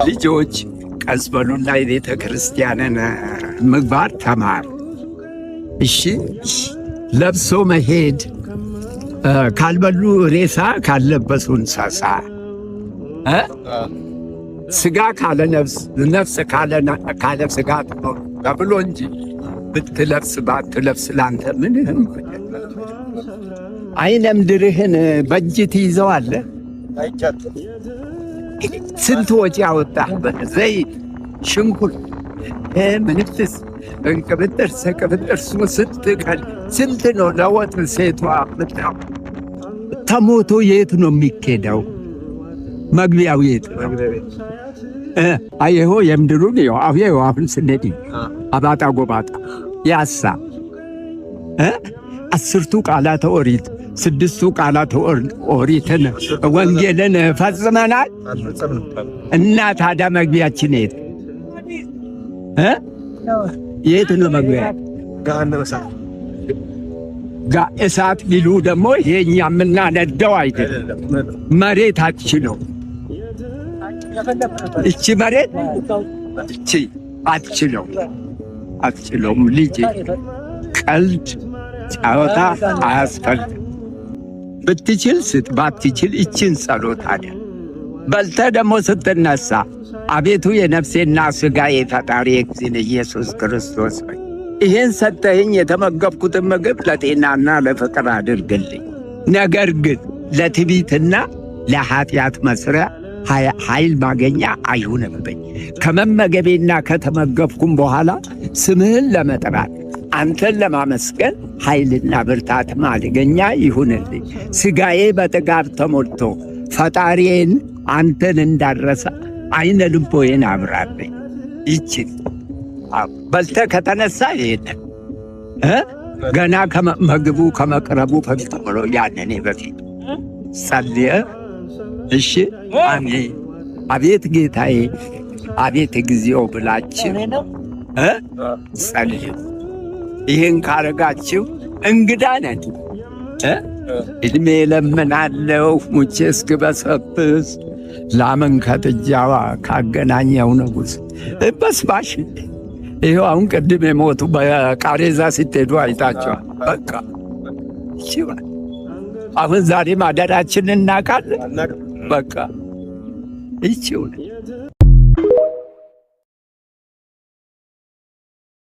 ልጆች ቀስ በሉና የቤተ ክርስቲያንን ምግባር ተማር። እሺ፣ ለብሶ መሄድ፣ ካልበሉ ሬሳ ካልለበሱ እንስሳ፣ ስጋ ካለ ነፍስ፣ ነፍስ ካለ ስጋ ተብሎ እንጂ ብትለብስ ባትለብስ ላንተ ምንም አይነ ምድርህን በእጅ ትይዘዋለህ። ስንት ወጪ ያወጣህበት ዘይት፣ ሽንኩርት፣ ምንፍስ፣ እንቅብጥር፣ ሰቅብጥር ስንት ነው ለወጥ ሴቷ ምጣው ተሞቶ የት ነው የሚኬደው? መግቢያው የት ነው? አየሆ የምድሩን ይኸው አሁን ስንሄድ አባጣ ጎባጣ ያሳ 10ቱ ቃላተ ኦሪት 6ቱ ቃላተ ኦሪትን ወንጌልን ፈጽመናል እና ታዲያ መግቢያችን የት ነው መግቢያ? እሳት ቢሉ ደግሞ ይሄኛ የምናነደው አይደለም። መሬት አትችለው። እቺ መሬት እቺ አትችለውም። ልጅ ቀልድ ጫወታ አያስፈልግም። ብትችል ስጥ፣ ባትችል እችን ጸሎት አለ። በልተ ደግሞ ስትነሳ አቤቱ የነፍሴና ሥጋዬ ፈጣሪ እግዚእነ ኢየሱስ ክርስቶስ ሆይ ይህን ሰጠኸኝ የተመገብኩትን ምግብ ለጤናና ለፍቅር አድርግልኝ። ነገር ግን ለትዕቢትና ለኃጢአት መስሪያ ኃይል ማገኛ አይሁንብኝ። ከመመገቤና ከተመገብኩም በኋላ ስምህን ለመጥራት አንተን ለማመስገን ኃይልና ብርታት ማድገኛ ይሁንልኝ። ሥጋዬ በጥጋብ ተሞልቶ ፈጣሪዬን አንተን እንዳረሳ አይነ ልቦዬን አብራልኝ። ይችን በልተ ከተነሳ ይሄንን ገና ምግቡ ከመቅረቡ በፊት ብሎ ያንን በፊት ጸልየ እሺ፣ አሜን። አቤት ጌታዬ፣ አቤት እግዚኦ ብላችሁ ጸልዩ። ይህን ካረጋችሁ እንግዳ ነን። ዕድሜ ለምናለው ሙቼ እስክበሰብስ ላምን ከጥጃዋ ካገናኘው ንጉሥ በስባሽ። ይኸው አሁን ቅድም የሞቱ በቃሬዛ ሲትሄዱ አይታቸዋል። በቃ ይችላል። አሁን ዛሬ ማደራችንን እናቃለን። በቃ ይችላል።